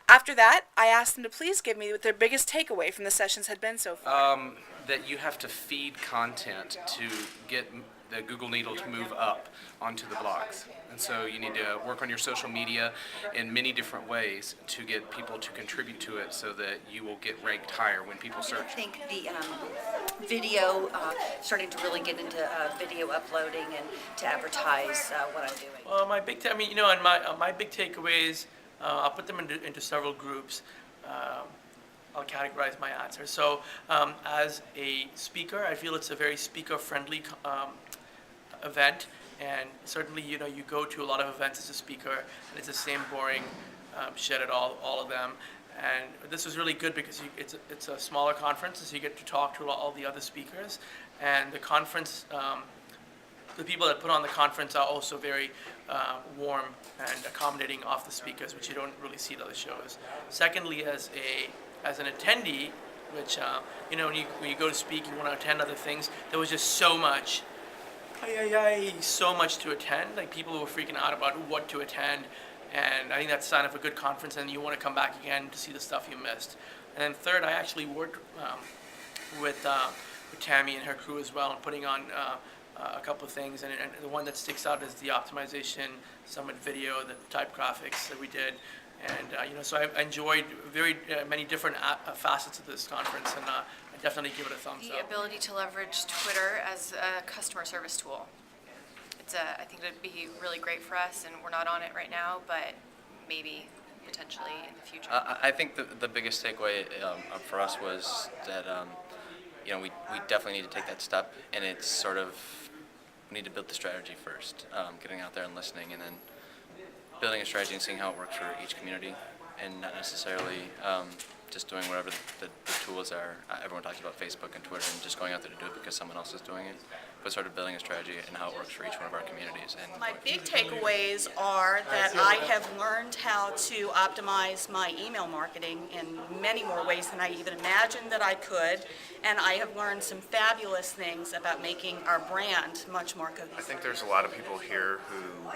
After that, I asked them to please give me what their biggest takeaway from the sessions had been so far. That you have to feed content to get the Google Needle to move up onto the blogs. And so you need to work on your social media in many different ways to get people to contribute to it so that you will get ranked higher when people search. I think the video, starting to really get into video uploading and to advertise what I'm doing. Well, my big, and my big takeaways, I'll put them into several groups. I'll categorize my answer. So, as a speaker, I feel it's a very speaker-friendly event, and certainly, you go to a lot of events as a speaker, and it's the same boring shit at all of them. And this was really good because it's a smaller conference, so you get to talk to all the other speakers, and the conference. The people that put on the conference are also very warm and accommodating of the speakers, which you don't really see at other shows. Secondly, as an attendee, which when you go to speak, you want to attend other things. There was just so much to attend. Like, people who were freaking out about what to attend, and I think that's a sign of a good conference, and you want to come back again to see the stuff you missed. And then third, I actually worked with Tammy and her crew as well, and putting on a couple of things, and the one that sticks out is the optimization summit video, the type graphics that we did. And so I enjoyed very many different facets of this conference, and I definitely give it a thumbs The up. ability to leverage Twitter as a customer service tool. I think it'd be really great for us, and we're not on it right now, but maybe potentially in the future. I think the biggest takeaway for us was that we definitely need to take that step, and it's sort of, we need to build the strategy first, getting out there and listening, and then building a strategy and seeing how it works for each community, and not necessarily just doing whatever the tools are. Everyone talks about Facebook and Twitter and just going out there to do it because someone else is doing it, but sort of building a strategy and how it works for each one of our communities. And my big takeaways are that I have learned how to optimize my email marketing in many more ways than I even imagined that I could, and I have learned some fabulous things about making our brand much more cohesive. I think there's a lot of people here who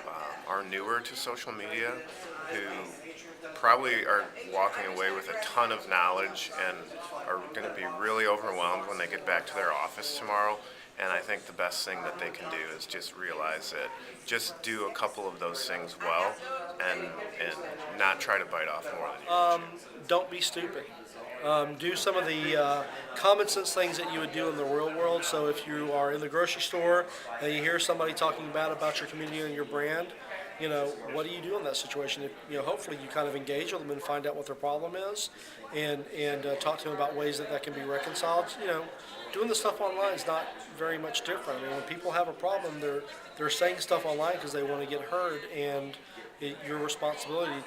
are newer to social media, who probably are walking away with a ton of knowledge and are going to be really overwhelmed when they get back to their office tomorrow. And I think the best thing that they can do is just realize that just do a couple of those things well and not try to bite off more than you can chew. Don't be stupid. Do some of the common sense things that you would do in the real world. So if you are in the grocery store and you hear somebody talking bad about your community and your brand, what do you do in that situation? Hopefully you kind of engage with them and find out what their problem is, and talk to them about ways that can be reconciled. Doing the stuff online is not very much different. I mean, when people have a problem, they're saying stuff online because they want to get heard, and your responsibility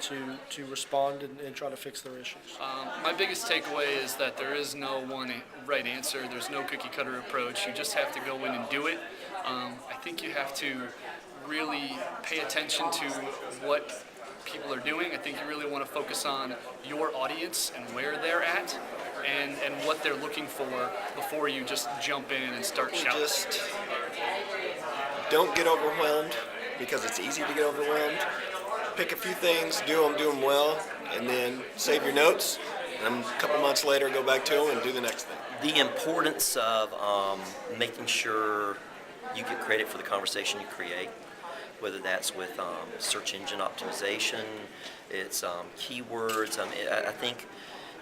to respond and try to fix their issues. My biggest takeaway is that there is no one right answer. There's no cookie cutter approach. You just have to go in and do it. I think you have to really pay attention to what people are doing. I think you really want to focus on your audience and where they're at and what they're looking for before you just jump in and start shouting. Just don't get overwhelmed, because it's easy to get overwhelmed. Pick a few things, do them well, and then save your notes, and a couple months later go back to them and do the next thing. The importance of making sure you get credit for the conversation you create, whether that's with search engine optimization, it's keywords. I think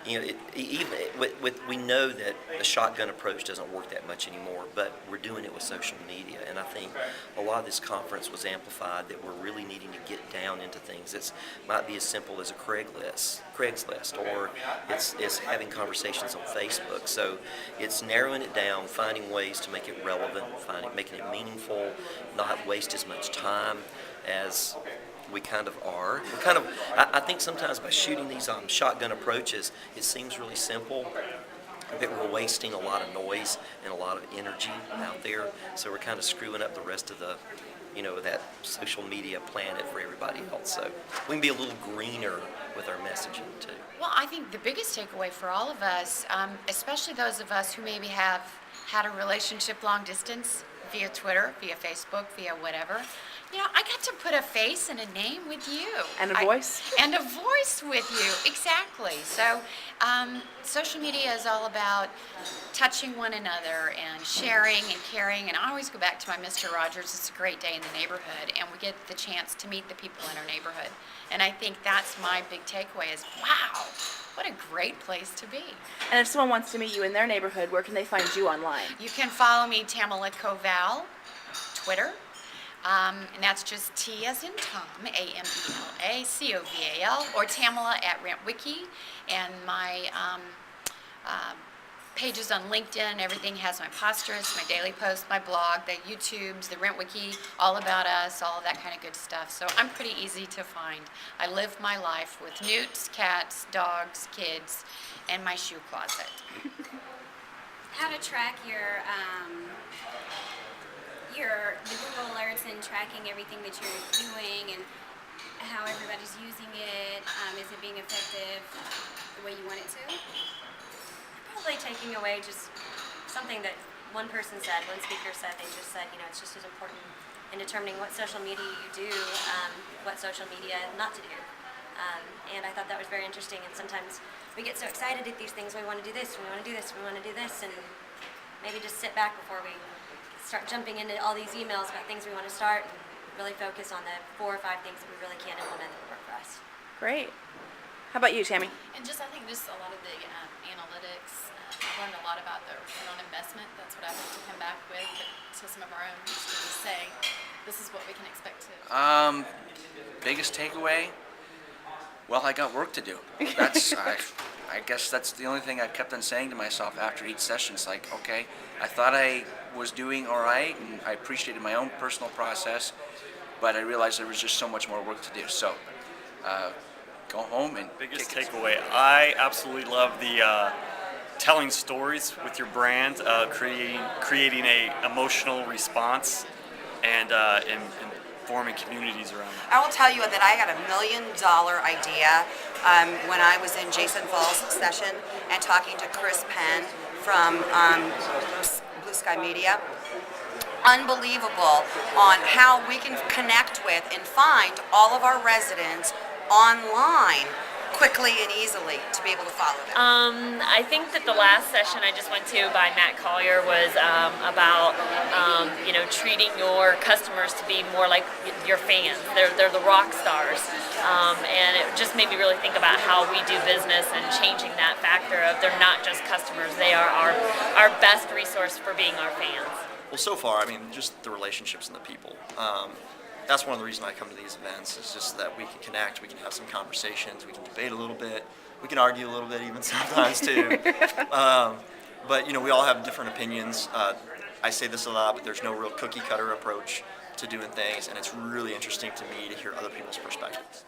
we know that the shotgun approach doesn't work that much anymore, but we're doing it with social media, and I think a lot of this conference was amplified that we're really needing to get down into things that might be as simple as a Craigslist, or it's having conversations on Facebook. So it's narrowing it down, finding ways to make it relevant, making it meaningful, not waste as much time as we kind of are. I think sometimes by shooting these shotgun approaches, it seems really simple, but we're wasting a lot of noise and a lot of energy out there. So we're kind of screwing up the rest of the, that social media planet for everybody else. So we can be a little greener with our messaging too. Well, I think the biggest takeaway for all of us, especially those of us who maybe have had a relationship long distance via Twitter, via Facebook, via whatever, You know, I got to put a face and a name with you. And a voice. And a voice with you, exactly. So social media is all about touching one another and sharing and caring. And I always go back to my Mr. Rogers, it's a great day in the neighborhood. And we get the chance to meet the people in our neighborhood. And I think that's my big takeaway is, wow, what a great place to be. And if someone wants to meet you in their neighborhood, where can they find you online? You can follow me, Tamala Koval, Twitter. And that's just T as in Tom, A-M-E-L-A, C-O-V-A-L, or Tamala at RentWiki. And my pages on LinkedIn, everything has my posters, my daily posts, my blog, the YouTubes, the RentWiki, all about us, all of that kind of good stuff. So I'm pretty easy to find. I live my life with newts, cats, dogs, kids, and my shoe closet. How to track the Google alerts and tracking everything that you're doing and how everybody's using it. Is it being effective the way you want it to? Probably taking away just something that one person said, one speaker said. They just said, it's just as important in determining what social media you do, what social media not to do. And I thought that was very interesting. And sometimes we get so excited at these things. We want to do this, we want to do this, we want to do this, and maybe just sit back before we start jumping into all these emails about things we want to start and really focus on the 4 or 5 things that we really can implement that will work for us. Great. How about you, Tammy? And just, I think just a lot of the analytics, I've learned a lot about the return on investment. That's what I hope to come back with to some of our own students say, this is what we can expect to. Biggest takeaway? Well, I got work to do. That's, I guess that's the only thing I kept on saying to myself after each session. It's like, okay, I thought I was doing all right, and I appreciated my own personal process, but I realized there was just so much more work to do. So, go home and biggest takeaway. I absolutely love the telling stories with your brand, creating a emotional response, and forming communities around it. I will tell you that I got $1 million idea when I was in Jason Fall's session and talking to Chris Penn from Blue Sky Media. Unbelievable on how we can connect with and find all of our residents online quickly and easily to be able to follow them. I think that the last session I just went to by Matt Collier was about treating your customers to be more like your fans. They're the rock stars, and it just made me really think about how we do business and changing that factor of they're not just customers, they are our best resource for being our fans. Well, so far, I mean, just the relationships and the people. That's one of the reasons I come to these events, is just that we can connect, we can have some conversations, we can debate a little bit, we can argue a little bit even sometimes too. But we all have different opinions. I say this a lot, but there's no real cookie cutter approach to doing things, and it's really interesting to me to hear other people's perspectives.